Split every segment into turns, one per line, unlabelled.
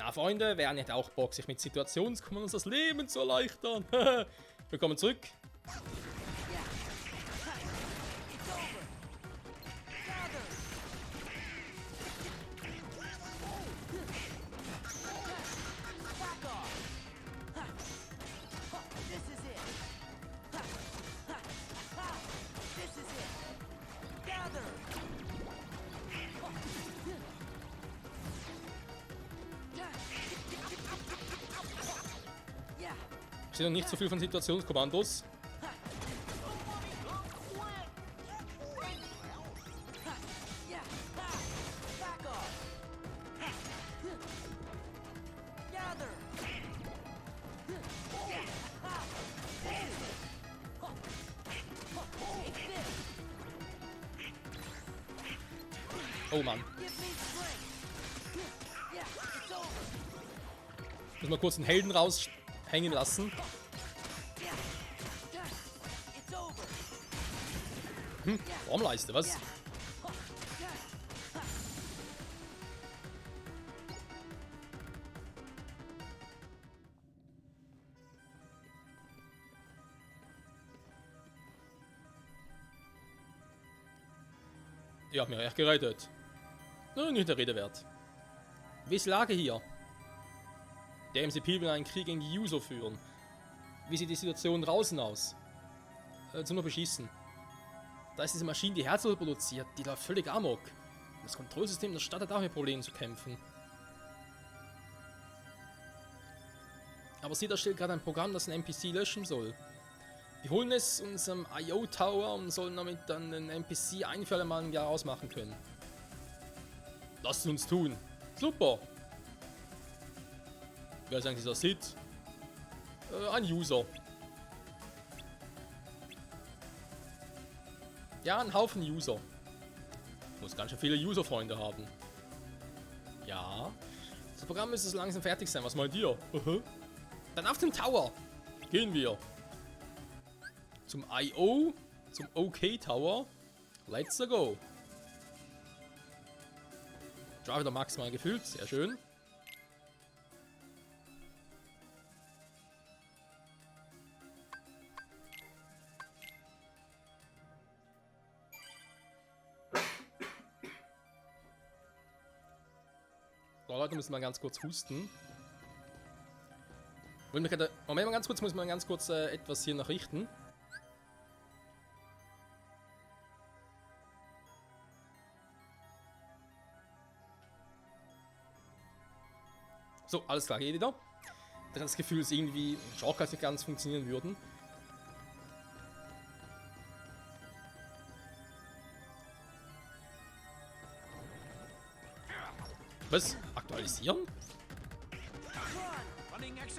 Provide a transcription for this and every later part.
Na Freunde, wer nicht auch Bock, sich mit Situationskommandos das Leben zu erleichtern? Willkommen zurück. Ich sehe noch nicht so viel von Situationskommandos. Oh Mann. Muss mal kurz den Helden raushängen lassen. Formleiste, was? Ihr habt mich echt gerettet. Nur nicht der Rede wert. Wie ist die Lage hier? Der MCP will einen Krieg gegen die User führen. Wie sieht die Situation draußen aus? Zum nur beschießen. Da ist diese Maschine, die Herzöl produziert, die läuft völlig amok. Das Kontrollsystem der Stadt hat auch mit Problemen zu kämpfen. Aber sie erstellt gerade ein Programm, das ein NPC löschen soll. Wir holen es unserem IO Tower und sollen damit dann den NPC ein für alle Mal im Jahr ausmachen können. Lasst es uns tun. Super. Wer ist eigentlich dieser Sid? Ein User. Ja, ein Haufen User. Muss ganz schön viele User-Freunde haben. Ja. Das Programm müsste so langsam fertig sein. Was meint ihr? Dann auf den Tower. Gehen wir. Zum IO. Zum OK Tower. Let's go. Driver maximal gefüllt. Sehr schön. So, Leute, müssen mal ganz kurz husten. Moment mal ganz kurz, muss man ganz kurz etwas hier noch richten. So, alles klar, geht wieder. Ich hatte das Gefühl, dass irgendwie Shortcuts nicht ganz funktionieren würden. Was? Aktualisieren?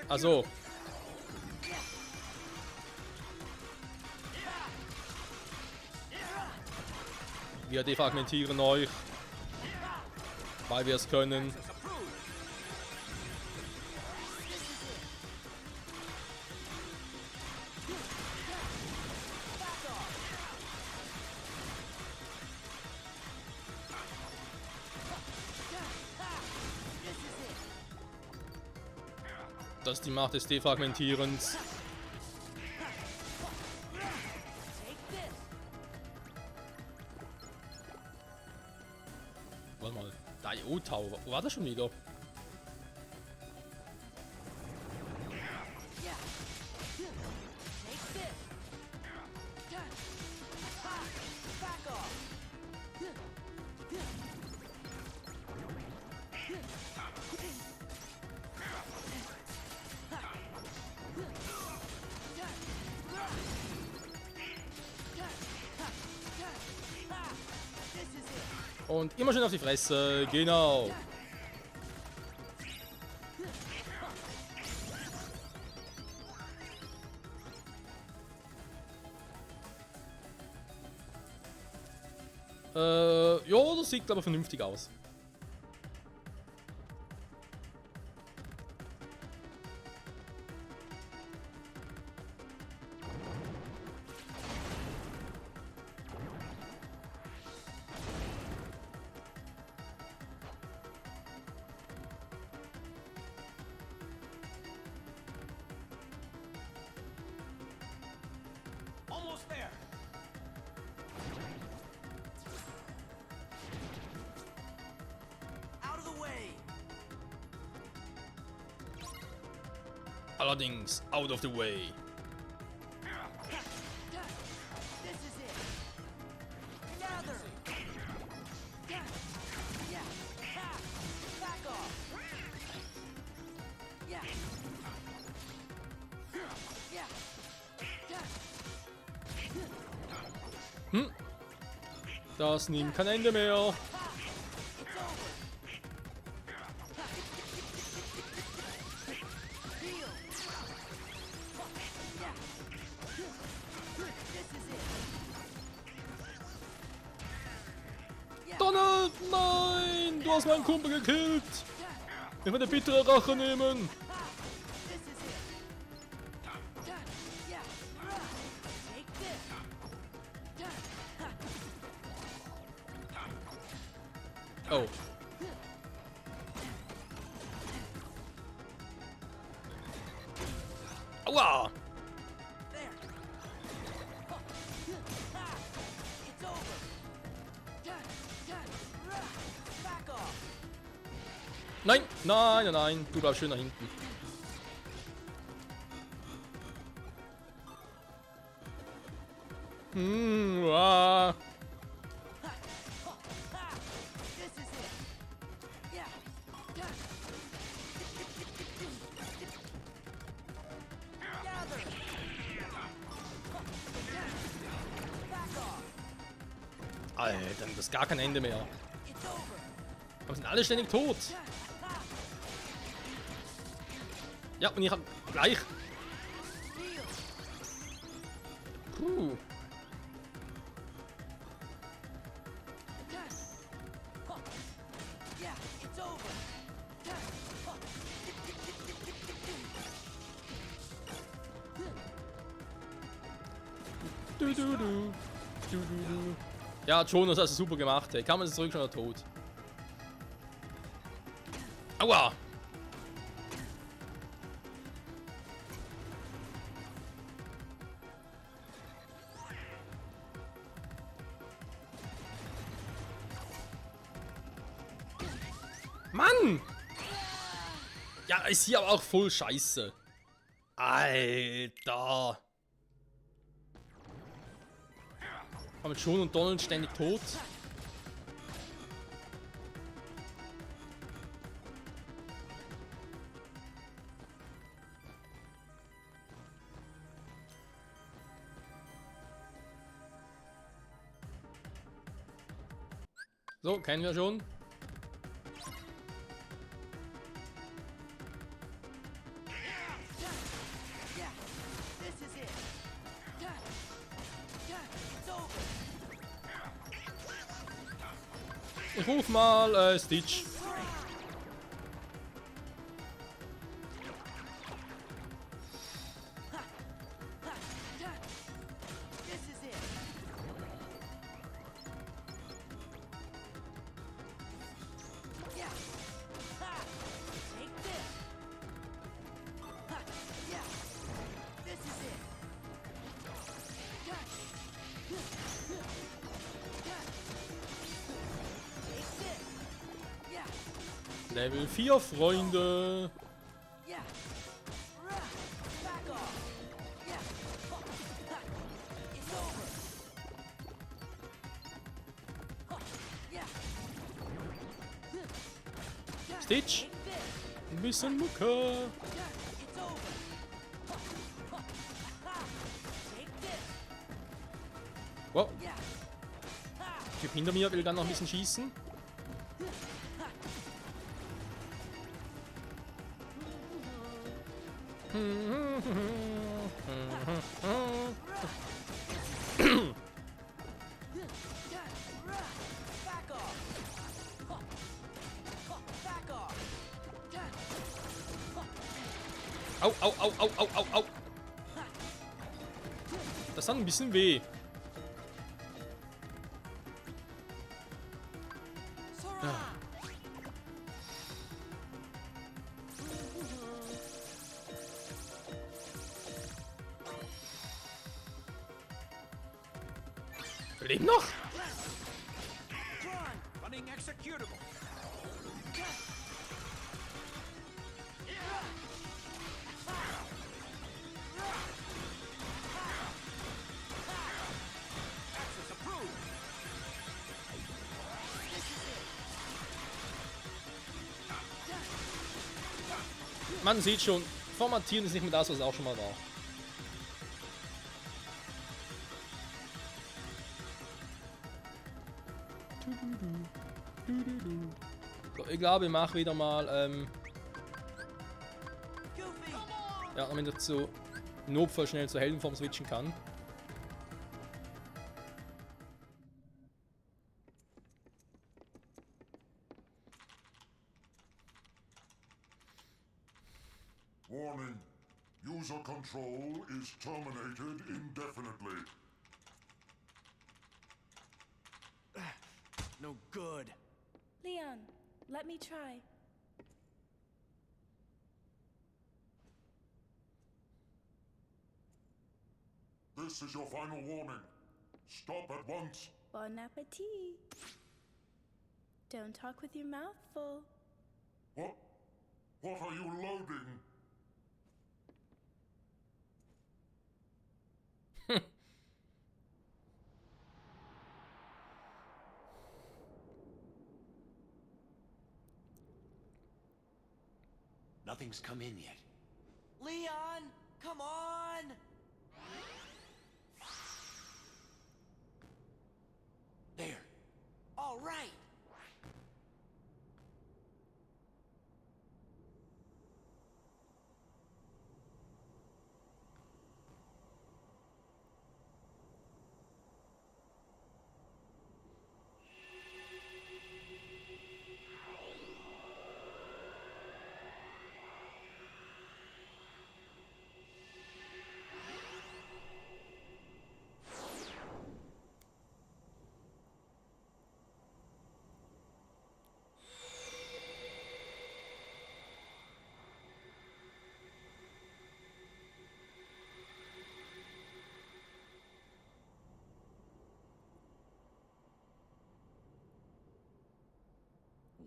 Also. Wir defragmentieren euch. Weil wir es können. Das ist die Macht des Defragmentierens. Warte mal, der IO Tower, wo war das schon wieder? Und immer schön auf die Fresse, genau. Ja, das sieht aber vernünftig aus.
Almost there. Out of the way.
Allerdings, out of the way.
This is it. Gather. Yeah. Ha. Back off. Yeah. Yeah.
Das nimmt kein Ende mehr.
It's over. Heal. Yeah. This is it.
Donald, nein! Du hast meinen Kumpel gekillt! Ich werde bittere Rache nehmen!
This is it. Yeah. Take this.
Oh. Aua!
There. It's over. Back off.
Nein, nein, nein, nein. Du bleibst schön da hinten. Wow.
This is it. Yeah. Gather. Back off.
Alter, das ist gar kein Ende mehr.
It's over.
Wir sind alle ständig tot. Ja, und ich hab gleich.
Heal.
Puh.
Yeah, it's over.
Du, du, du. Du, du, du. Ja, Jonas, hast du super gemacht, ey. Kann man das zurück schon er tot. Aua! Mann! Ja, ist hier aber auch voll scheiße. Alter! Aber John und Donald ständig tot. So, kennen wir schon.
Yeah, this is it. It's over.
Ich ruf mal Stitch.
This is it. Yeah. Ha. Take this. Ha. Yeah. This is it. Take this. Yeah.
Level 4, Freunde.
Yeah. Back off. Yeah. It's over. Yeah.
Stitch.
Take this.
Ein bisschen Mucke.
It's over. Take this.
Wow,
Yeah.
Typ hinter mir will dann noch ein bisschen schießen.
Back off. Back off.
Au, au, au, au, au, au, au. Das hat ein bisschen weh.
Sora.
leben noch?
Running executable. Access approved.
Man sieht schon, Formatieren ist nicht mehr das, was es auch schon mal war. So, ich glaube, ich mache wieder mal,
Goofy!
ja, damit ich zu Notfall schnell zur Heldenform switchen kann.
Warning. User control is terminated indefinitely.
No good.
Leon, let me try.
This is your final warning. Stop at once.
Bon appetit. Don't talk with your mouth full.
What? What are you loading?
Nothing's come in yet.
Leon! Come on!
There.
All right!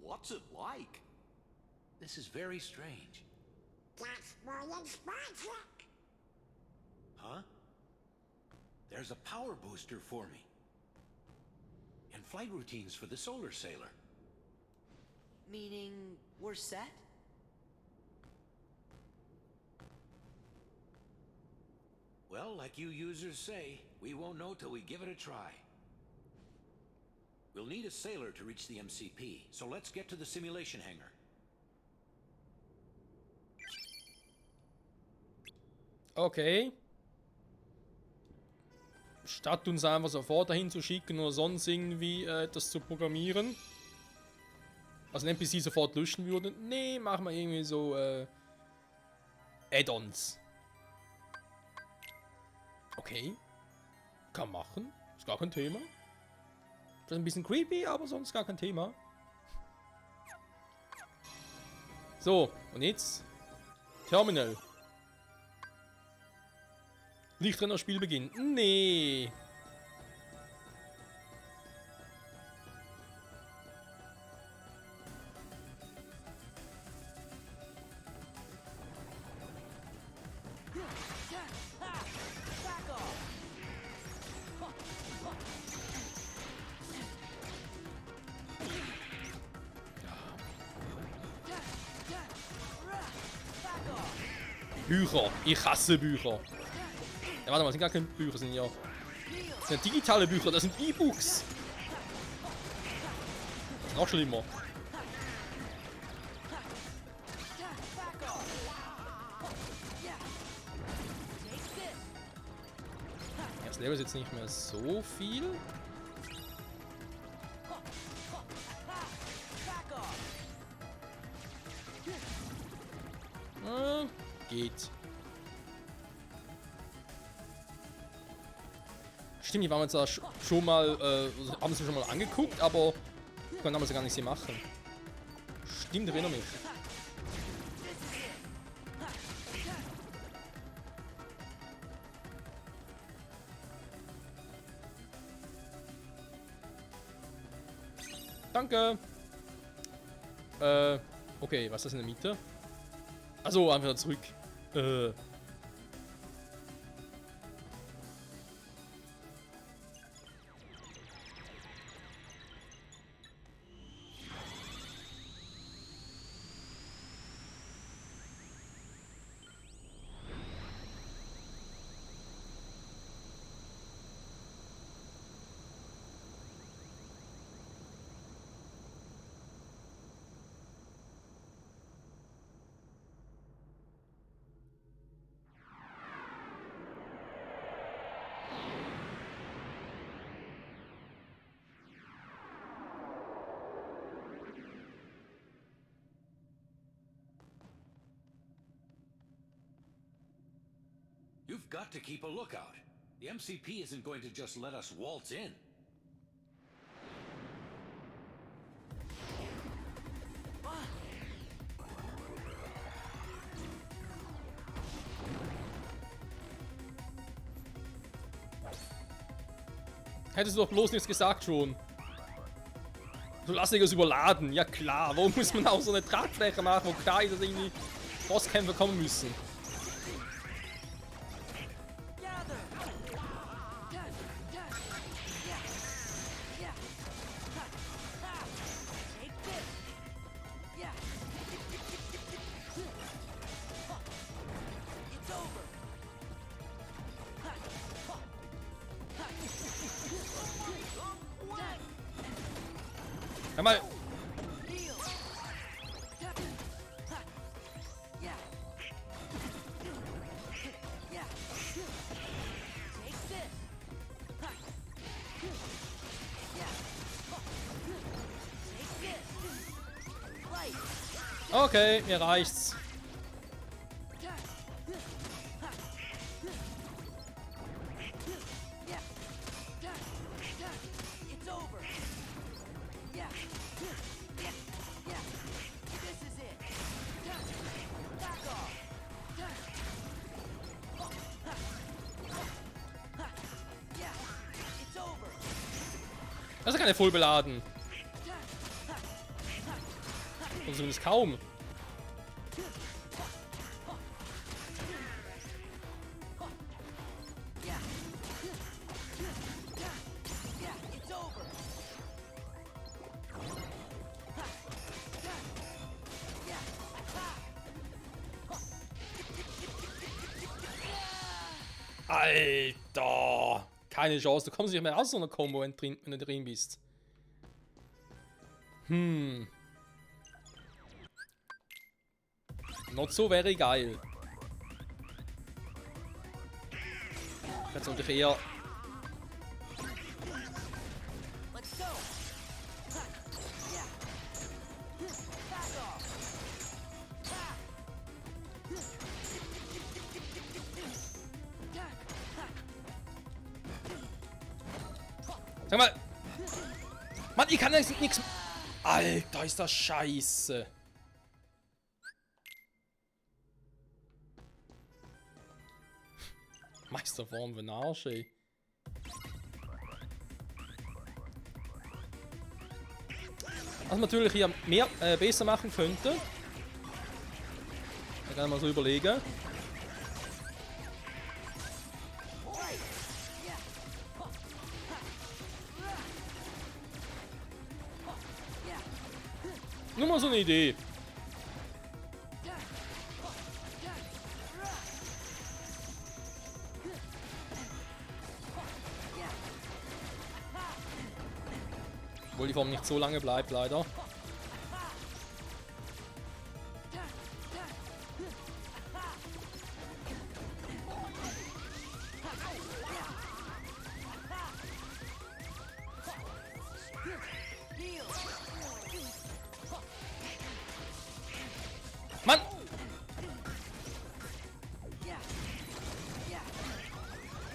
What's it like? This is very strange. Huh? There's a power booster for me. And flight routines for the solar sailor.
Meaning we're set?
Well, like you users say, we won't know till we give it a try. We'll need a sailor to reach the MCP, so let's get to the simulation hangar.
Okay. Statt uns einfach sofort dahin zu schicken oder sonst irgendwie das zu programmieren. Also ein NPC sofort löschen würde. Nee, machen wir irgendwie so Add-ons. Okay. Kann machen. Ist gar kein Thema. Das ist ein bisschen creepy, aber sonst gar kein Thema. So, und jetzt Terminal. Lichtrenner Spielbeginn. Nee.
Back off! Back off!
Bücher. Ich hasse Bücher. Ja, warte mal, das sind gar keine Bücher, das sind ja. Das sind digitale Bücher, das sind E-Books. Das ist auch schlimmer.
Back off! Take this!
Ja, das Level ist jetzt nicht mehr so viel.
Back off!
Geht. Stimmt, die waren wir zwar schon mal, haben sie schon mal angeguckt, aber wir konnten damals gar nicht sie machen. Stimmt, erinnere mich. Danke. Okay, was ist das in der Mitte? Achso, einfach wieder zurück.
You've got to keep a lookout. The MCP isn't going to just let us waltz in.
Hättest du doch bloß nichts gesagt schon. Du lass dich das überladen. Ja klar, warum muss man auch so eine Tragfläche machen, wo klar ist, dass irgendwie Bosskämpfe kommen müssen?
Gather. Yeah. Take this. Yeah. It's over.
Hör mal.
Heal. Yeah. Yeah. Take this. Yeah. Take this. Light.
Okay, mir reicht's.
Yeah. It's over. Yeah. Yeah. This is it. Back off. Yeah. It's over.
Das ist keine voll beladen. Oder zumindest kaum.
Yeah. Yeah, it's over. Yeah.
Alter! Keine Chance, du kommst nicht mehr aus so einer Combo, wenn du drin bist. Not so very geil. Jetzt sollte ich eher...
Let's go. Yeah. Back off.
Sag mal! Mann, ich kann jetzt nichts... Alter, ist das scheiße. Meisterform für den Arsch, ey. Was man natürlich hier mehr besser machen könnte. Da kann man so überlegen. Nur mal so eine Idee. Obwohl die Form nicht so lange bleibt, leider. Mann!
Yeah. Yeah.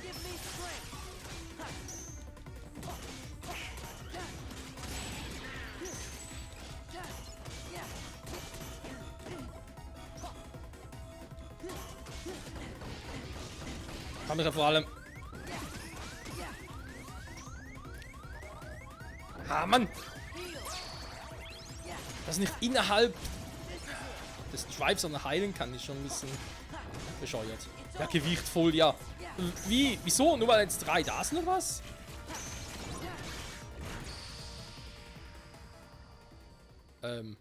Give me strength. Yeah.
Kann mich ja vor allem... Ah, Mann!
Heal.
Das nicht innerhalb des Tribes sondern heilen kann, ist schon ein bisschen bescheuert. Ja, Gewicht voll, ja. Wie? Wieso? Nur weil jetzt 3 da sind oder was? Kann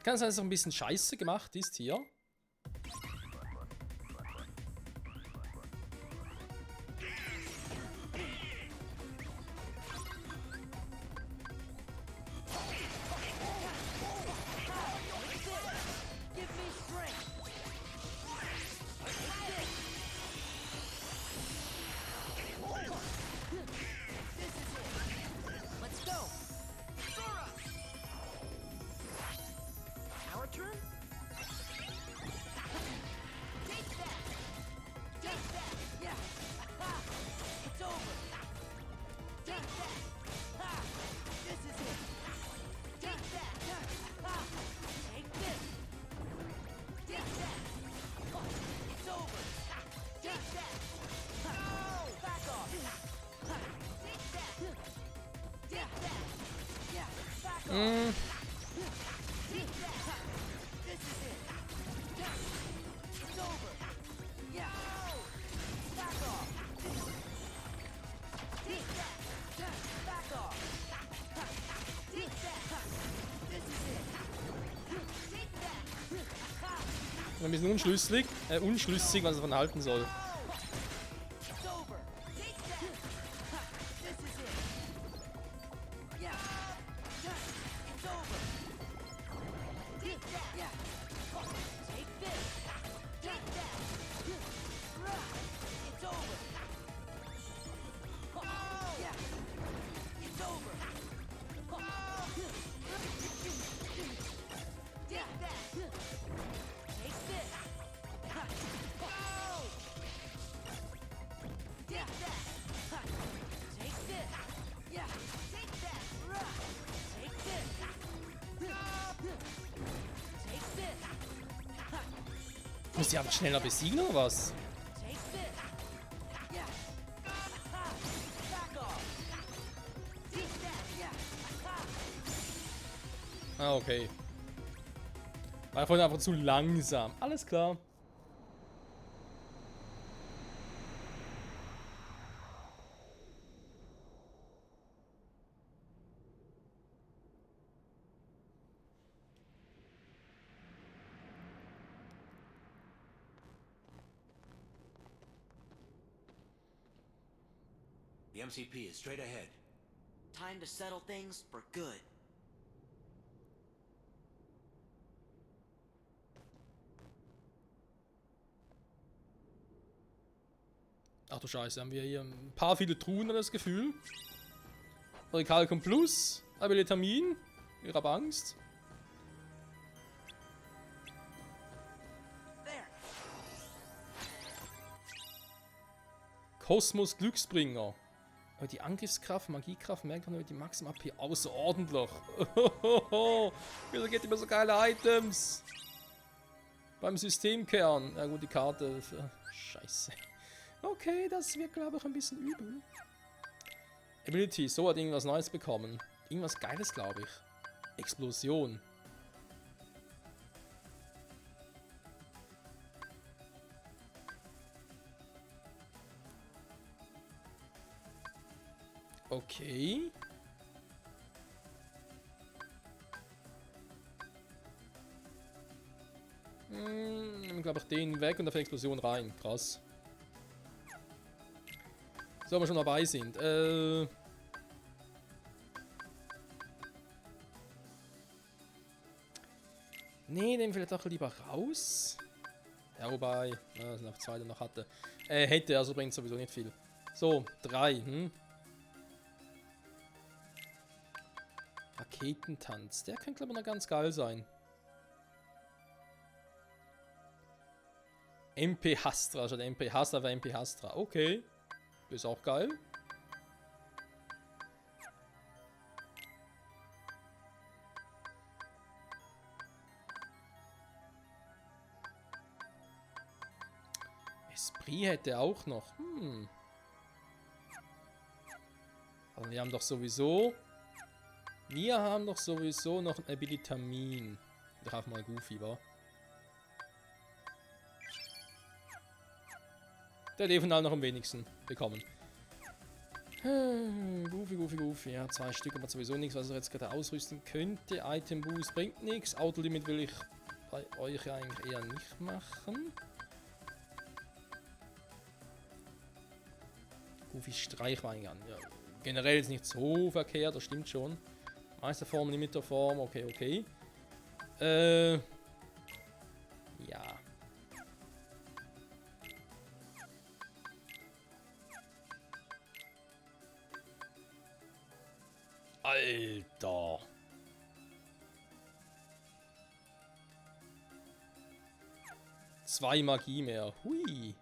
sein, dass es ein bisschen scheiße gemacht ist hier.
Give me strength. This is it. Let's go. Sora. Our turn. Take that. Take that. Yeah. Ha. It's over. Take that. Ha. This is it. Take that. Ha. Take this. Take that. It's over. Take that. No! Back off. Take that. Take that. Yeah. Back off. Take that. This is it. It's over. Yeah. Back off. Take that. Back off. Take that. This is it. Take that.
Ein bisschen unschlüssig, was er davon halten soll.
It's over. Take that. This is it. Yeah. It's over. Take that. Yeah. Take this. Take that. It's over. Yeah. It's over. Take that. Take this. Take that. Take this. Yeah. Take that. Take this. Take this.
Muss ich einfach schneller besiegen oder was?
Take this. Yeah. Back off. Take that. Yeah.
Ah, okay. War vorhin einfach zu langsam. Alles klar.
The MCP is straight ahead.
Time to settle things for good.
Ach du Scheiße, haben wir hier ein paar viele Truhen, das Gefühl. Orichalcum Plus, Abilitamin, ich hab Angst.
There.
Kosmos Glücksbringer. Die Angriffskraft, Magiekraft, Merkgranaten, die Maximum AP außerordentlich. Wieso geht immer so geile Items? Beim Systemkern. Na gut, die Karte. Scheiße. Okay, das wird, glaube ich, ein bisschen übel. Ability, so hat irgendwas Neues bekommen. Irgendwas Geiles, glaube ich. Explosion. Okay. Nehmen, glaube ich, den weg und auf Explosion rein. Krass. So, wir schon dabei sind. Nee, nehmen vielleicht auch lieber raus. Ja, wobei, das sind noch 2, die noch hatte. Hätte, also bringt sowieso nicht viel. So, 3, Raketentanz. Der könnte, glaube ich, noch ganz geil sein. MP Hastra, statt MP Hastra war MP Hastra. Okay. Ist auch geil. Esprit hätte auch noch. Aber wir haben doch sowieso... Wir haben doch sowieso noch ein Abilitamin. Ich auch mal Goofy, wa? Der hat von allen noch am wenigsten bekommen. Goofy. Ja, 2 Stück, aber sowieso nichts, was er jetzt gerade ausrüsten könnte. Item Boost bringt nichts. Autolimit will ich bei euch ja eigentlich eher nicht machen. Goofy Streichwein an. Ja, generell ist nicht so verkehrt, das stimmt schon. Meisterform, Limiterform, okay. Ja. Alter. Zwei Magie mehr. Hui.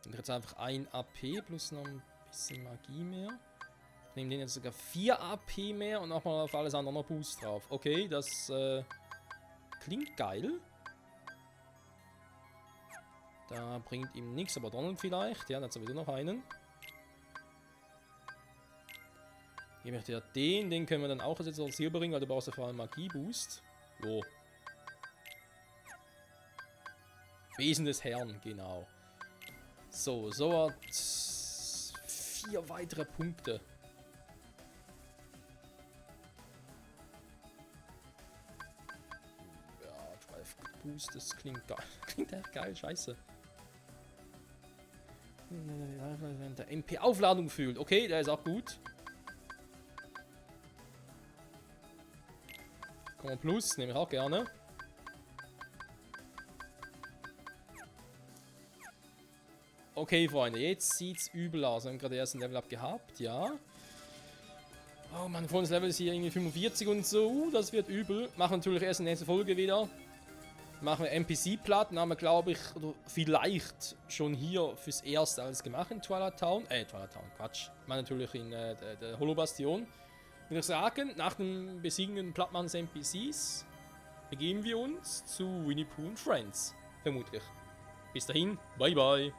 Und jetzt einfach ein AP plus noch ein bisschen Magie mehr. Ich nehme den jetzt sogar 4 AP mehr und nochmal auf alles andere noch Boost drauf. Okay, das klingt geil. Da bringt ihm nichts, aber Donald vielleicht. Ja, dann hat sowieso noch einen. Ich möchte ja den können wir dann auch jetzt als Silber bringen, weil du brauchst ja vor allem Magie-Boost. Jo. Wesen des Herrn, genau. So hat 4 weitere Punkte. Ja, Drive Boost, das klingt geil. Klingt echt geil, scheiße. Wenn der MP-Aufladung fühlt. Okay, der ist auch gut. Komm Plus, nehme ich auch gerne. Okay, Freunde, jetzt sieht's übel aus. Wir haben gerade erst ein Level-Up gehabt, ja. Oh, mein volles Level ist hier irgendwie 45 und so. Das wird übel. Machen natürlich erst in der nächsten Folge wieder. Machen wir NPC-Platten, haben wir, glaube ich, oder vielleicht schon hier fürs Erste alles gemacht in Twilight Town. Twilight Town, Quatsch. Ich meine natürlich in der Holobastion. Würde ich sagen, nach dem Besiegen Plattmanns NPCs begeben wir uns zu Winnie Pooh und Friends. Vermutlich. Bis dahin, bye bye.